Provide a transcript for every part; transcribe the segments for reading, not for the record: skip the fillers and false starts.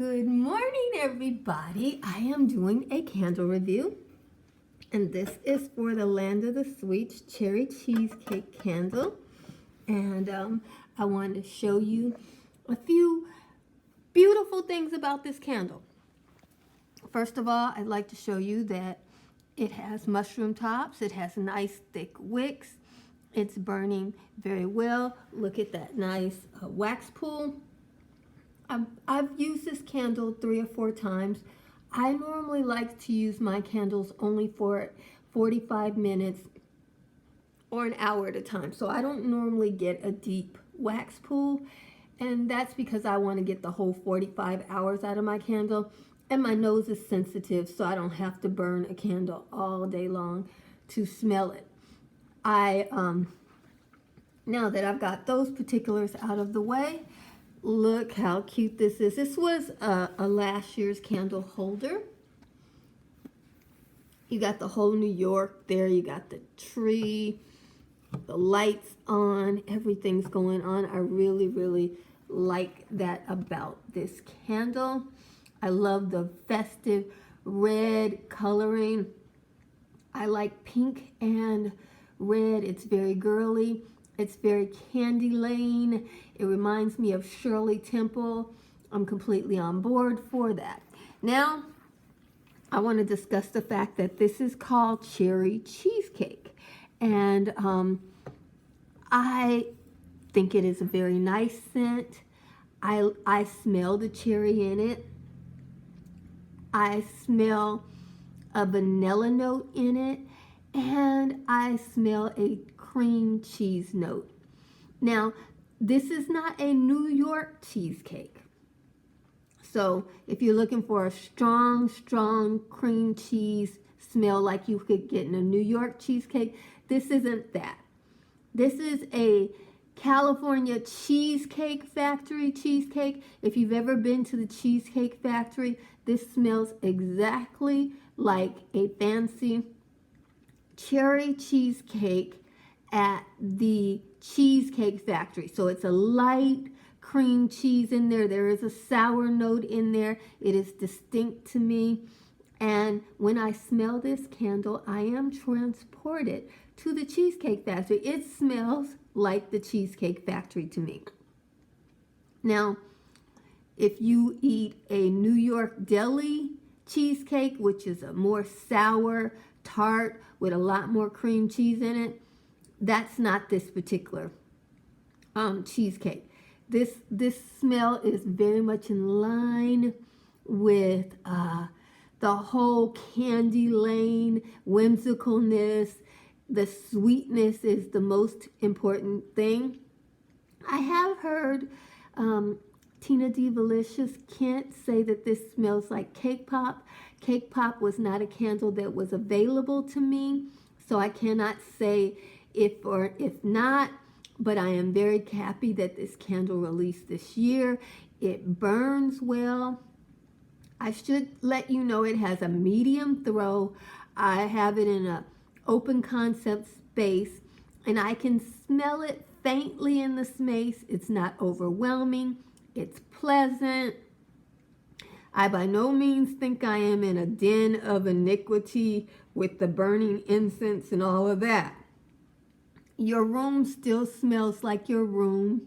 Good morning, everybody. I am doing a candle review, and this is for the Land of the Sweets Cherry Cheesecake candle. And I want to show you a few beautiful things about this candle. First of all, I'd like to show you that it has mushroom tops. It has nice thick wicks. It's burning very well. Look at that nice wax pool. I've used this candle 3 or 4 times. I normally like to use my candles only for 45 minutes or an hour at a time. So I don't normally get a deep wax pool. And that's because I want to get the whole 45 hours out of my candle. And my nose is sensitive, so I don't have to burn a candle all day long to smell it. Now that I've got those particulars out of the way, look how cute this is. This was a last year's candle holder. You got the whole New York there. You got the tree, the lights on, everything's going on. I really, really like that about this candle. I love the festive red coloring. I like pink and red. It's very girly. It's very Candy Lane. It reminds me of Shirley Temple. I'm completely on board for that. Now, I want to discuss the fact that this is called Cherry Cheesecake. And I think it is a very nice scent. I smell the cherry in it. I smell a vanilla note in it. And I smell a cream cheese note. Now, this is not a New York cheesecake. So if you're looking for a strong cream cheese smell like you could get in a New York cheesecake, this isn't that. This is a California Cheesecake Factory cheesecake. If you've ever been to the Cheesecake Factory, this smells exactly like a fancy cherry cheesecake at the Cheesecake Factory. So it's a light cream cheese in there. There is a sour note in there. It is distinct to me. And when I smell this candle, I am transported to the Cheesecake Factory. It smells like the Cheesecake Factory to me. Now, if you eat a New York deli cheesecake, which is a more sour tart with a lot more cream cheese in it, that's not this particular cheesecake. This smell is very much in line with the whole Candy Lane whimsicalness. The sweetness is the most important thing. I have heard Tina Delicious Kent say that this smells like Cake Pop. Cake Pop was not a candle that was available to me, so I cannot say if or if not, but I am very happy that this candle released this year. It burns well. I should let you know it has a medium throw. I have it in an open concept space, and I can smell it faintly in the space. It's not overwhelming. It's pleasant. I by no means think I am in a den of iniquity with the burning incense and all of that. Your room still smells like your room,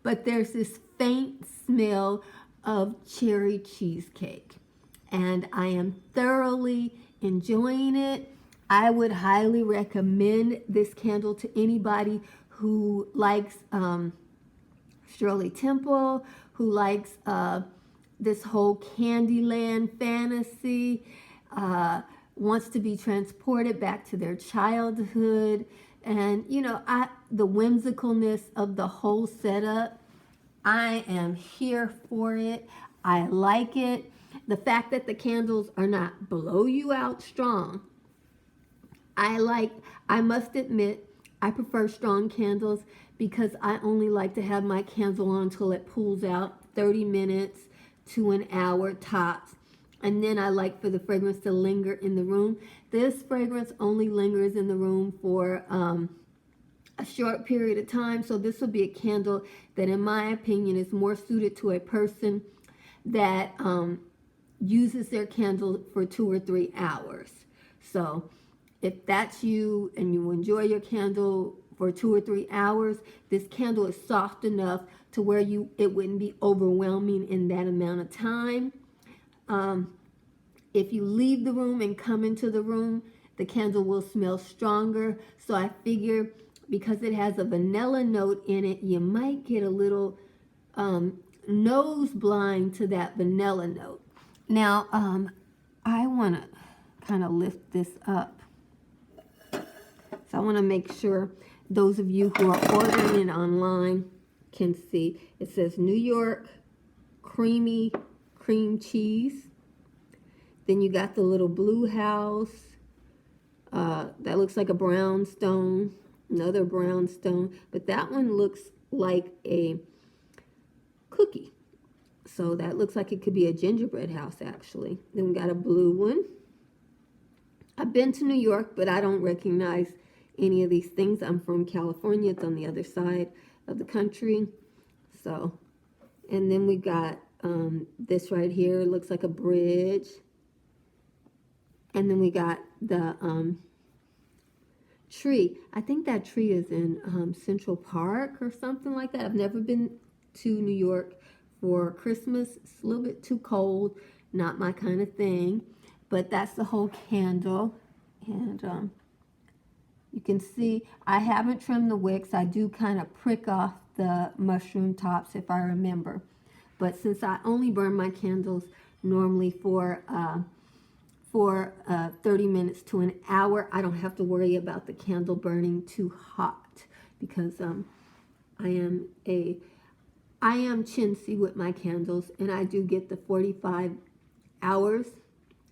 but there's this faint smell of cherry cheesecake. And I am thoroughly enjoying it. I would highly recommend this candle to anybody who likes Shirley Temple, who likes this whole Candyland fantasy, wants to be transported back to their childhood. And, you know, the whimsicalness of the whole setup, I am here for it. I like it. The fact that the candles are not blow you out strong. I must admit, I prefer strong candles because I only like to have my candle on until it pulls out 30 minutes to an hour tops. And then I like for the fragrance to linger in the room. This fragrance only lingers in the room for a short period of time. So this will be a candle that, in my opinion, is more suited to a person that uses their candle for 2 or 3 hours. So if that's you and you enjoy your candle for 2 or 3 hours, this candle is soft enough to where it wouldn't be overwhelming in that amount of time. If you leave the room and come into the room, the candle will smell stronger. So I figure because it has a vanilla note in it, you might get a little nose blind to that vanilla note. Now, I want to kind of lift this up. So I want to make sure those of you who are ordering it online can see. It says New York creamy cream cheese. Then you got the little blue house. That looks like a brownstone. Another brownstone. But that one looks like a cookie. So that looks like it could be a gingerbread house, actually. Then we got a blue one. I've been to New York, but I don't recognize any of these things. I'm from California. It's on the other side of the country. So, and then we got this right here. It looks like a bridge. And then we got the tree. I think that tree is in Central Park or something like that. I've never been to New York for Christmas. It's a little bit too cold. Not my kind of thing. But that's the whole candle. And you can see I haven't trimmed the wicks. I do kind of prick off the mushroom tops if I remember. But since I only burn my candles normally for 30 minutes to an hour, I don't have to worry about the candle burning too hot because I am chintzy with my candles, and I do get the 45 hours.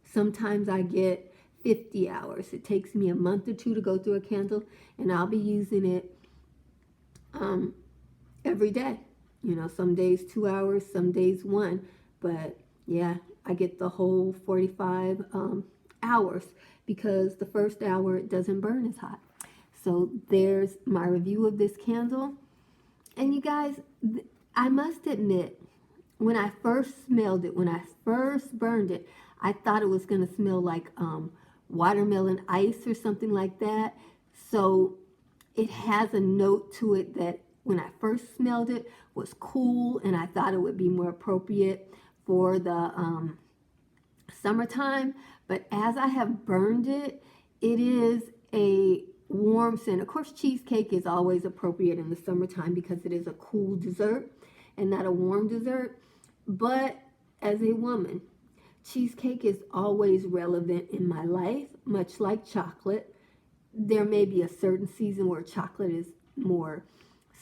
Sometimes I get 50 hours. It takes me a month or two to go through a candle, and I'll be using it every day. You know, some days 2 hours, some days 1. But yeah, I get the whole 45 hours because the first hour it doesn't burn as hot. So there's my review of this candle. And you guys, I must admit, when I first smelled it, when I first burned it, I thought it was going to smell like watermelon ice or something like that. So it has a note to it that when I first smelled it was cool, and I thought it would be more appropriate for the summertime. But as I have burned it, it is a warm scent. Of course, cheesecake is always appropriate in the summertime because it is a cool dessert and not a warm dessert. But as a woman, cheesecake is always relevant in my life, much like chocolate. There may be a certain season where chocolate is more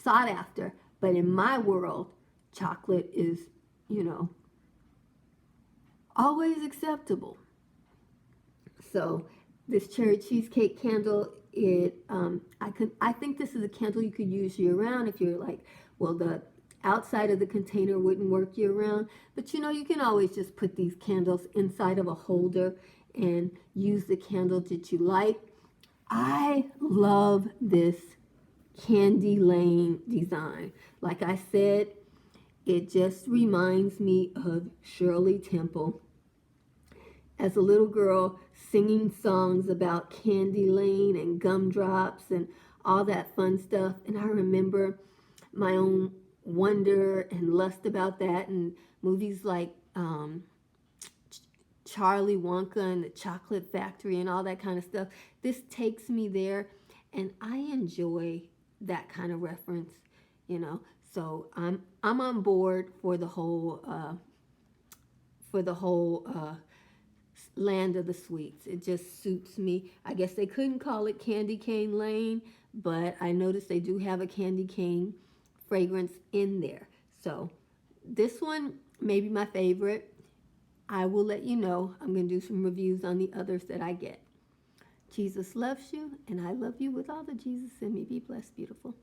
sought after, but in my world, chocolate is, you know, always acceptable. So this cherry cheesecake candle, I think this is a candle you could use year round if you're like, well, the outside of the container wouldn't work year round, but you know, you can always just put these candles inside of a holder and use the candle that you like. I love this candy lane design. Like I said, it just reminds me of Shirley Temple as a little girl singing songs about candy lane and gumdrops and all that fun stuff. And I remember my own wonder and lust about that, and movies like Charlie Wonka and the Chocolate Factory and all that kind of stuff. This takes me there, and I enjoy that kind of reference, you know. So I'm on board for the whole land of the sweets. It just suits me. I guess they couldn't call it Candy Cane Lane, but I noticed they do have a candy cane fragrance in there. So this one may be my favorite. I will let you know. I'm going to do some reviews on the others that I get. Jesus loves you, and I love you with all the Jesus in me. Be blessed, beautiful.